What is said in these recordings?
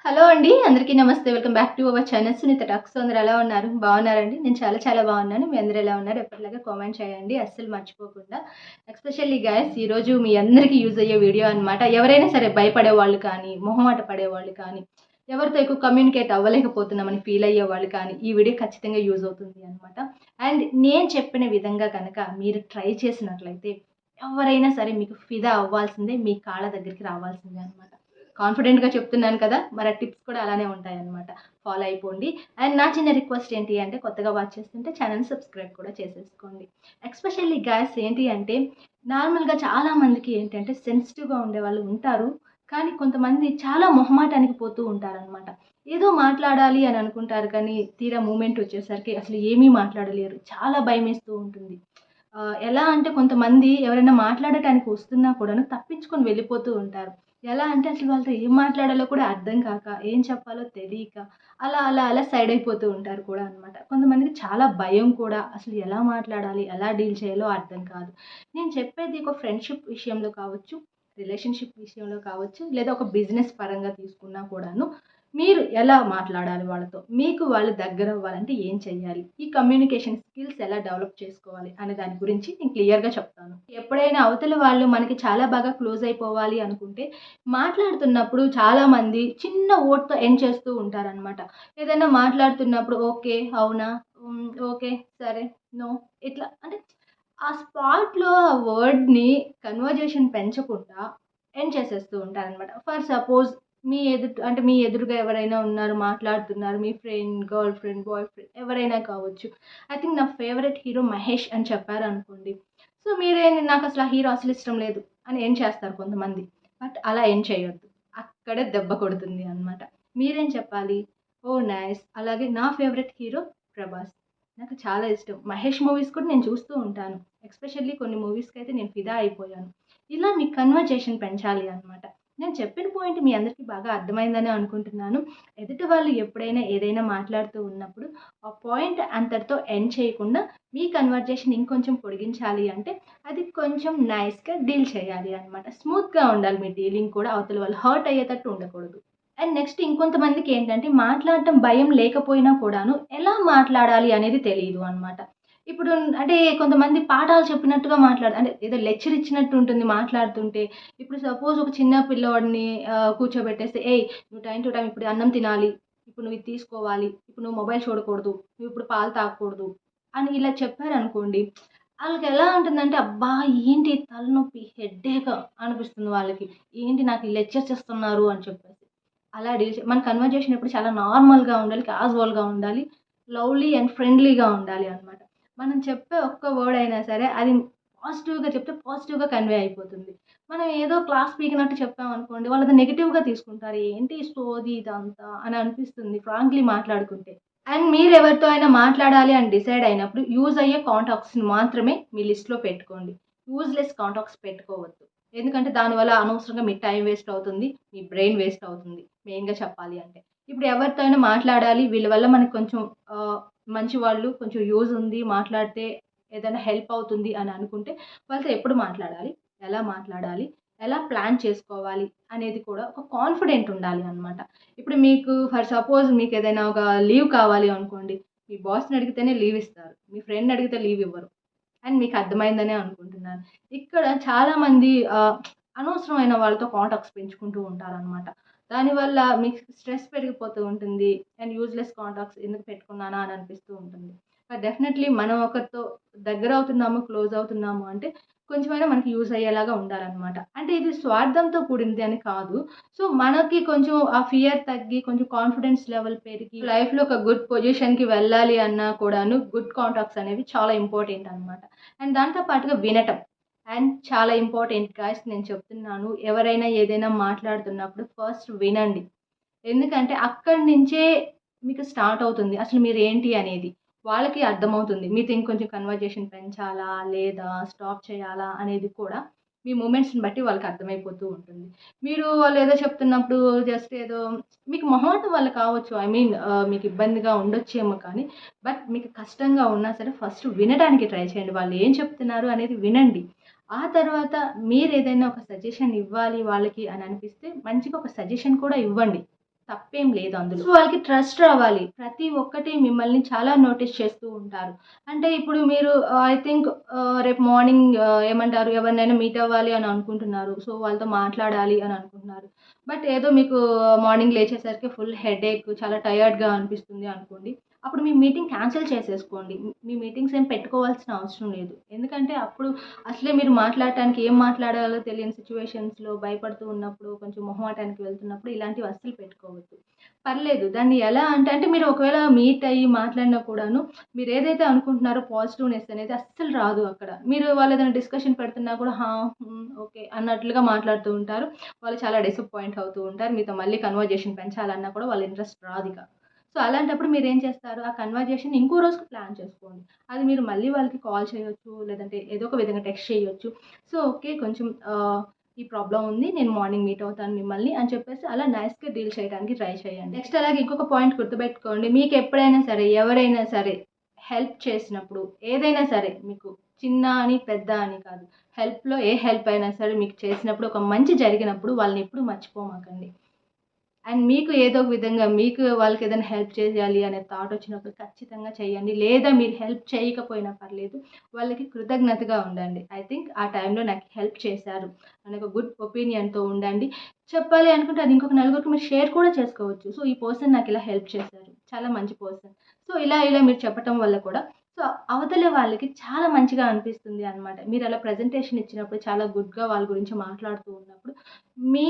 Hello అండి. అందరికీ నమస్తే. Welcome back to our channel Sunitha talks. అందరూ ఎలా ఉన్నారు? బాగున్నారండి? నేను చాలా చాలా బాగున్నాను. మీ అందరూ ఎలా ఉన్నారు? ఎప్పటిలాగా కామెంట్ చేయండి అస్సలు మర్చిపోకుండా. ఎస్పెషల్లీ గైస్ ఈరోజు మీ అందరికీ యూజ్ అయ్యే వీడియో అనమాట. ఎవరైనా సరే భయపడే వాళ్ళు కానీ, మొహమాట పడేవాళ్ళు కానీ, ఎవరితో ఎక్కువ కమ్యూనికేట్ అవ్వలేకపోతున్నామని ఫీల్ అయ్యే వాళ్ళు కానీ ఈ వీడియో ఖచ్చితంగా యూజ్ అవుతుంది అనమాట. అండ్ నేను చెప్పిన విధంగా కనుక మీరు ట్రై చేసినట్లయితే ఎవరైనా సరే మీకు ఫిదా అవ్వాల్సిందే, మీ కాళ్ళ దగ్గరికి రావాల్సిందే అనమాట. కాన్ఫిడెంట్గా చెప్తున్నాను కదా, మరి ఆ టిప్స్ కూడా అలానే ఉంటాయన్నమాట. ఫాలో అయిపోండి. అండ్ నా చిన్న రిక్వెస్ట్ ఏంటి అంటే, కొత్తగా వాచ్ చేస్తుంటే ఛానల్ సబ్స్క్రైబ్ కూడా చేసేసుకోండి. ఎస్పెషల్లీ గ్యాస్ ఏంటి అంటే, నార్మల్గా చాలామందికి ఏంటంటే సెన్సిటివ్గా ఉండేవాళ్ళు ఉంటారు. కానీ కొంతమంది చాలా మొహమాటానికి పోతూ ఉంటారనమాట. ఏదో మాట్లాడాలి అని అనుకుంటారు కానీ తీరా మూమెంట్ వచ్చేసరికి అసలు ఏమీ మాట్లాడలేరు. చాలా భయమేస్తూ ఉంటుంది. ఎలా అంటే కొంతమంది ఎవరైనా మాట్లాడటానికి వస్తున్నా కూడాను తప్పించుకొని వెళ్ళిపోతూ ఉంటారు. ఎలా అంటే అసలు వాళ్ళతో ఏం మాట్లాడాలో కూడా అర్థం కాక, ఏం చెప్పాలో తెలియక అలా, అలా, అలా సైడ్ అయిపోతూ ఉంటారు కూడా అనమాట. కొంతమందికి చాలా భయం కూడా. అసలు ఎలా మాట్లాడాలి, ఎలా డీల్ చేయాలో అర్థం కాదు. నేను చెప్పేది ఒక ఫ్రెండ్‌షిప్ విషయంలో కావచ్చు, రిలేషన్‌షిప్ విషయంలో కావచ్చు, లేదా ఒక బిజినెస్ పరంగా తీసుకున్నా కూడాను మీరు ఎలా మాట్లాడాలి వాళ్ళతో, మీకు వాళ్ళు దగ్గరవ్వాలంటే ఏం చెయ్యాలి, ఈ కమ్యూనికేషన్ స్కిల్స్ ఎలా డెవలప్ చేసుకోవాలి అనే దాని గురించి నేను క్లియర్‌గా చెప్తాను. ఎప్పుడైనా అవతల వాళ్ళు మనకి చాలా బాగా క్లోజ్ అయిపోవాలి అనుకుంటే మాట్లాడుతున్నప్పుడు చాలామంది చిన్న వర్డ్‌తో ఎండ్ చేస్తూ ఉంటారనమాట. ఏదైనా మాట్లాడుతున్నప్పుడు ఓకే, అవునా, ఓకే, సరే, నో, ఇట్లా అంటే ఆ స్పాట్‌లో ఆ వర్డ్‌ని కన్వర్జేషన్ పెంచకుండా ఎండ్ చేసేస్తూ ఉంటారనమాట. ఫర్ సపోజ్ మీ ఎదురుగా ఎవరైనా ఉన్నారు, మాట్లాడుతున్నారు. మీ friend, girlfriend, boyfriend ఎవరైనా కావచ్చు. ఐ థింక్ నా ఫేవరెట్ హీరో 'మహేష్' అని చెప్పారనుకోండి. సో, నాకసలు ఆ హీరో అసలు ఇష్టం లేదు అని ఎండ్ చేస్తారు కొంతమంది. బట్ అలా ఎండ్ చేయొద్దు. అక్కడే దెబ్బ కొడుతుంది అనమాట. మీరేం చెప్పాలి? ఓహ్! నైస్. అలాగే నా ఫేవరెట్ హీరో 'ప్రభాస్.' నాకు చాలా ఇష్టం. 'మహేష్' మూవీస్ కూడా నేను చూస్తూ ఉంటాను. ఎస్పెషల్లీ కొన్ని మూవీస్‌కైతే నేను ఫిదా అయిపోయాను. ఇలా మీ కన్వర్జేషన్ పెంచాలి అనమాట. నేను చెప్పిన పాయింట్ మీ అందరికీ బాగా అర్థమైందనే అనుకుంటున్నాను. ఎదుటి వాళ్ళు ఎప్పుడైనా ఏదైనా మాట్లాడుతూ ఉన్నప్పుడు ఆ పాయింట్ అంతటితో ఎండ్ చేయకుండా మీ కన్వర్జేషన్ ఇంకొంచెం పొడిగించాలి అంటే అది కొంచెం నైస్‌గా డీల్ చేయాలి అనమాట. స్మూత్‌గా ఉండాలి మీ డీలింగ్ కూడా. అవతల వాళ్ళు హర్ట్ అయ్యేటట్టు ఉండకూడదు. అండ్ నెక్స్ట్ ఇంకొంతమందికేంటంటే మాట్లాడటం భయం లేకపోయినా కూడాను ఎలా మాట్లాడాలి అనేది తెలీదు అనమాట. ఇప్పుడు అంటే కొంతమంది పాఠాలు చెప్పినట్టుగా అంటే ఏదో లెక్చర్ ఇచ్చినట్టు ఉంటుంది మాట్లాడుతుంటే. ఇప్పుడు సపోజ్ ఒక చిన్న పిల్లోడిని కూర్చోబెట్టేస్తే, "ఏయ్! నువ్వు టైమ్ టు టైమ్ ఇప్పుడు అన్నం తినాలి. ఇప్పుడు నువ్వు ఇది తీసుకోవాలి. ఇప్పుడు నువ్వు మొబైల్ చూడకూడదు. నువ్వు ఇప్పుడు పాలు తాగకూడదు" అని ఇలా చెప్పారనుకోండి. ఆళ్ళకెలా ఉంటుందంటే, అబ్బా! ఏంటి తలనొప్పి, హెడ్‌ఏక్ అనిపిస్తుంది వాళ్ళకి. ఏంటి నాకు ఈ లెక్చర్స్ ఇస్తున్నారు అని చెప్పేసి. అలా డీల్ మన కన్వర్జేషన్ ఎప్పుడు చాలా నార్మల్‌గా ఉండాలి, క్యాజువల్‌గా ఉండాలి, లవ్లీ అండ్ ఫ్రెండ్లీగా ఉండాలి అనమాట. మనం చెప్పే ఒక్క వర్డ్ అయినా సరే అది పాజిటివ్‌గా చెప్తే పాజిటివ్‌గా కన్వే అయిపోతుంది. మనం ఏదో క్లాస్ పీకినట్టు చెప్పామనుకోండి, వాళ్ళది నెగెటివ్‌గా తీసుకుంటారు. ఏంటి సోది ఇదంతా అని అనిపిస్తుంది ఫ్రాంక్లీ మాట్లాడుకుంటే. అండ్ మీరెవరితో అయినా మాట్లాడాలి అని డిసైడ్ అయినప్పుడు యూజ్ అయ్యే కాంటాక్ట్స్‌ని మాత్రమే మీ లిస్ట్‌లో పెట్టుకోండి. యూజ్‌లెస్ కాంటాక్ట్స్ పెట్టుకోవద్దు. ఎందుకంటే దానివల్ల అనవసరంగా మీ టైం వేస్ట్ అవుతుంది. మీ బ్రెయిన్ వేస్ట్ అవుతుంది. మెయిన్‌గా చెప్పాలి అంటే. ఇప్పుడు ఎవరితో అయినా మాట్లాడాలి, వీళ్ళ వల్ల మనకు కొంచెం మంచి వాళ్ళు, కొంచెం యూజ్ ఉంది, మాట్లాడితే ఏదైనా హెల్ప్ అవుతుంది అని అనుకుంటే వాళ్ళతో ఎప్పుడు మాట్లాడాలి? ఎలా మాట్లాడాలి? ఎలా ప్లాన్ చేసుకోవాలి? అనేది కూడా ఒక కాన్ఫిడెంట్ ఉండాలి అన్నమాట. ఇప్పుడు మీకు ఫర్ సపోజ్ మీకేదైనా ఒక లీవ్ కావాలి అనుకోండి. మీ బాస్‌ని అడిగితేనే లీవ్ ఇస్తారు. మీ ఫ్రెండ్‌ని అడిగితే లీవ్ ఇవ్వరు. అండ్ మీకు అర్థమైందనే అనుకుంటున్నాను. ఇక్కడ చాలామంది అనవసరమైన వాళ్ళతో కాంటాక్ట్స్ పెంచుకుంటూ ఉంటారనమాట. దానివల్ల మీకు స్ట్రెస్ పెరిగిపోతూ ఉంటుంది. అండ్ యూజ్‌లెస్ కాంటాక్ట్స్ ఎందుకు పెట్టుకున్నానా అని అనిపిస్తూ ఉంటుంది. డెఫినెట్‌లీ మనం ఒకరితో దగ్గరవుతున్నాము, క్లోజ్ అవుతున్నాము అంటే కొంచెమైనా మనకి యూజ్ అయ్యేలాగా ఉండాలనమాట. అంటే ఇది స్వార్థంతో కూడింది అని కాదు. సో, మనకి కొంచెం ఆ ఫియర్ తగ్గి, కొంచెం కాన్ఫిడెన్స్ లెవెల్ పెరిగి, లైఫ్‌లో ఒక గుడ్ పొజిషన్‌కి వెళ్ళాలి అన్నా కూడాను గుడ్ కాంటాక్ట్స్ అనేవి చాలా ఇంపార్టెంట్ అనమాట. అండ్ దాంతో పాటుగా వినటం. అండ్ చాలా ఇంపార్టెంట్ గైస్ నేను చెప్తున్నాను. ఎవరైనా ఏదైనా మాట్లాడుతున్నప్పుడు ఫస్ట్ వినండి. ఎందుకంటే అక్కడి నుంచే మీకు స్టార్ట్ అవుతుంది. అసలు మీరేంటి అనేది. వాళ్ళకి అర్థమవుతుంది. మీతో ఇంకొంచెం కన్వర్జేషన్ పెంచాలా? లేదా? స్టాప్ చేయాలా? అనేది కూడా మీ మూమెంట్స్‌ని బట్టి వాళ్ళకి అర్థమైపోతూ ఉంటుంది. మీరు వాళ్ళేదో చెప్తున్నప్పుడు జస్ట్ ఏదో మీకు మొహమాటం వల్ల కావచ్చు. ఐ మీన్ మీకు ఇబ్బందిగా ఉండొచ్చేమో కానీ, బట్ మీకు కష్టంగా ఉన్నా సరే ఫస్ట్ వినడానికి ట్రై చేయండి. వాళ్ళు ఏం చెప్తున్నారు అనేది వినండి. ఆ తర్వాత మీరేదైనా ఒక సజెషన్ ఇవ్వాలి వాళ్ళకి అని అనిపిస్తే మంచిగా ఒక సజెషన్ కూడా ఇవ్వండి. తప్పేం లేదు అందులో. సో వాళ్ళకి ట్రస్ట్ రావాలి. ప్రతి ఒక్కటి మిమ్మల్ని చాలా నోటీస్ చేస్తూ ఉంటారు. అంటే ఇప్పుడు మీరు ఐ థింక్ రేపు మార్నింగ్ ఏమంటారు, ఎవరినైనా మీట్ అవ్వాలి అని అనుకుంటున్నారు. సో వాళ్ళతో మాట్లాడాలి అని అనుకుంటున్నారు. బట్ ఏదో మీకు మార్నింగ్ లేచేసరికి ఫుల్ హెడేక్, చాలా టయర్డ్‌గా అనిపిస్తుంది అనుకోండి. అప్పుడు మీ మీటింగ్ క్యాన్సిల్ చేసేసుకోండి. మీ మీటింగ్స్ ఏం పెట్టుకోవాల్సిన అవసరం లేదు. ఎందుకంటే అప్పుడు అసలే మీరు మాట్లాడటానికి ఏం మాట్లాడాలో తెలియని సిట్యుయేషన్స్‌లో భయపడుతూ ఉన్నప్పుడు, కొంచెం మొహమాటానికి వెళ్తున్నప్పుడు ఇలాంటివి అస్సలు పెట్టుకోవద్దు. పర్లేదు, దాన్ని ఎలా అంటే మీరు ఒకవేళ మీట్ అయ్యి మాట్లాడినా కూడాను మీరు ఏదైతే అనుకుంటున్నారో పాజిటివ్‌నెస్ అనేది అస్సలు రాదు అక్కడ. మీరు వాళ్ళు ఏదైనా డిస్కషన్ పెడుతున్నా కూడా ఓకే అన్నట్లుగా మాట్లాడుతూ ఉంటారు. వాళ్ళు చాలా డిసప్పాయింట్ అవుతూ ఉంటారు. మీతో మళ్ళీ కన్వర్జేషన్ పెంచాలన్నా కూడా వాళ్ళ ఇంట్రెస్ట్ రాదిక. సో అలాంటప్పుడు మీరేం చేస్తారు, ఆ కన్వర్జేషన్ ఇంకో రోజుకి ప్లాన్ చేసుకోండి. అది మీరు మళ్ళీ వాళ్ళకి కాల్ చేయొచ్చు, లేదంటే ఏదో ఒక విధంగా టెక్స్ట్ చేయొచ్చు. సో ఓకే, కొంచెం ఈ ప్రాబ్లమ్ ఉంది, నేను మార్నింగ్ మీట్ అవుతాను మిమ్మల్ని అని చెప్పేసి అలా నైస్‌గా డీల్ చేయడానికి ట్రై చేయండి. నెక్స్ట్ అలాగే ఇంకొక పాయింట్ గుర్తుపెట్టుకోండి. మీకు ఎప్పుడైనా సరే, ఎవరైనా సరే హెల్ప్ చేసినప్పుడు, ఏదైనా సరే మీకు చిన్న అని, పెద్ద అని కాదు. హెల్ప్‌లో ఏ హెల్ప్ అయినా సరే మీకు చేసినప్పుడు, ఒక మంచి జరిగినప్పుడు వాళ్ళని ఎప్పుడు మర్చిపోమాకండి. అండ్ మీకు ఏదో ఒక విధంగా మీకు వాళ్ళకేదైనా హెల్ప్ చేయాలి అనే థాట్ వచ్చినప్పుడు ఖచ్చితంగా చేయండి. లేదా మీరు హెల్ప్ చేయకపోయినా పర్లేదు. వాళ్ళకి కృతజ్ఞతగా ఉండండి. ఐ థింక్ ఆ టైంలో నాకు హెల్ప్ చేశారు అనే ఒక గుడ్ ఒపీనియన్‌తో ఉండండి. చెప్పాలి అనుకుంటే అది ఇంకొక నలుగురికి మీరు షేర్ కూడా చేసుకోవచ్చు. సో, ఈ పర్సన్ నాకు ఇలా హెల్ప్ చేశారు. చాలా మంచి పర్సన్. సో, ఇలా మీరు చెప్పటం వల్ల కూడా సో, అవతల వాళ్ళకి చాలా మంచిగా అనిపిస్తుంది అనమాట. మీరలా ప్రెజెంటేషన్ ఇచ్చినప్పుడు చాలా గుడ్‌గా వాళ్ళ గురించి మాట్లాడుతూ ఉన్నప్పుడు మీ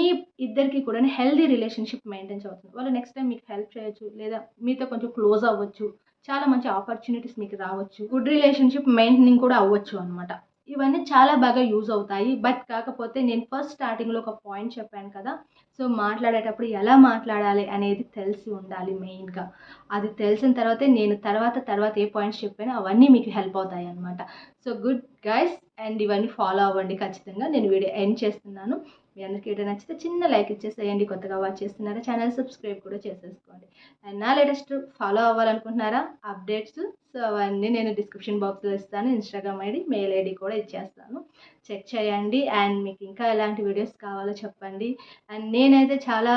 ఇద్దరికి కూడా హెల్తీ రిలేషన్‌షిప్ మెయింటైన్ అవుతుంది. వాళ్ళు నెక్స్ట్ టైమ్ మీకు హెల్ప్ చేయొచ్చు. లేదా మీతో కొంచెం క్లోజ్ అవ్వచ్చు. చాలా మంచి ఆపర్చునిటీస్ మీకు రావచ్చు. గుడ్ రిలేషన్‌షిప్ మెయింటైనింగ్ కూడా అవ్వచ్చు అనమాట. ఇవన్నీ చాలా బాగా యూజ్ అవుతాయి. బట్ కాకపోతే నేను ఫస్ట్ స్టార్టింగ్‌లో ఒక పాయింట్ చెప్పాను కదా! సో, మాట్లాడేటప్పుడు ఎలా మాట్లాడాలి అనేది తెలిసి ఉండాలి మెయిన్‌గా. అది తెలిసిన తర్వాతే నేను తర్వాత ఏ పాయింట్స్ చెప్పానో అవన్నీ మీకు హెల్ప్ అవుతాయన్నమాట. సో, గుడ్ గైస్, అండ్ ఇవన్నీ ఫాలో అవ్వండి ఖచ్చితంగా. నేను వీడియో ఎండ్ చేస్తున్నాను. మీ అందరికీ వీడియో నచ్చితే చిన్న లైక్ ఇచ్చేసేయండి. కొత్తగా వాచ్ చేస్తున్నారా ఛానల్ సబ్స్క్రైబ్ కూడా చేసేసుకోండి. అండ్ నా లేటెస్ట్ ఫాలో అవ్వాలనుకుంటున్నారా అప్డేట్స్, సో అవన్నీ నేను డిస్క్రిప్షన్ బాక్స్‌లో ఇస్తాను. ఇన్‌స్టాగ్రామ్ ఐడీ, మెయిల్ ఐడీ కూడా ఇచ్చేస్తాను. చెక్ చేయండి. అండ్ మీకు ఇంకా ఎలాంటి వీడియోస్ కావాలో చెప్పండి. అండ్ నేనైతే చాలా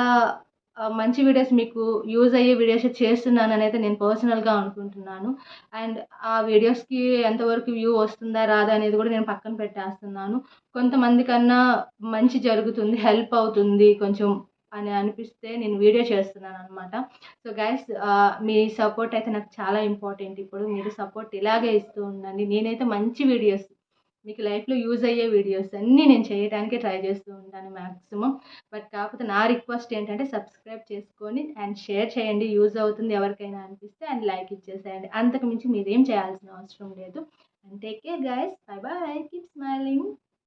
మంచి వీడియోస్, మీకు యూజ్ అయ్యే వీడియోస్ చేస్తున్నాననైతే నేను పర్సనల్‌గా అనుకుంటున్నాను. అండ్ ఆ వీడియోస్‌కి ఎంతవరకు వ్యూ వస్తుందా రాదా అనేది కూడా నేను పక్కన పెట్టేస్తున్నాను. కొంతమందికన్నా మంచి జరుగుతుంది, హెల్ప్ అవుతుంది కొంచెం అని అనిపిస్తే నేను వీడియో చేస్తున్నాననమాట. సో గైస్, మీ సపోర్ట్ అయితే నాకు చాలా ఇంపార్టెంట్ ఇప్పుడు. మీరు సపోర్ట్ ఇలాగే ఇస్తూ ఉండండి. నేనైతే మంచి వీడియోస్, మీకు లైఫ్‌లో యూజ్ అయ్యే వీడియోస్ అన్నీ నేను చేయడానికి ట్రై చేస్తూ ఉంటాను మ్యాక్సిమం. బట్ కాకపోతే నా రిక్వెస్ట్ ఏంటంటే సబ్స్క్రైబ్ చేసుకొని అండ్ షేర్ చేయండి. యూజ్ అవుతుంది ఎవరికైనా అనిపిస్తే, అండ్ లైక్ ఇచ్చేసేయండి. అంతకు మించి మీరేం చేయాల్సిన అవసరం లేదు. And take care guys. By by. Keep smiling.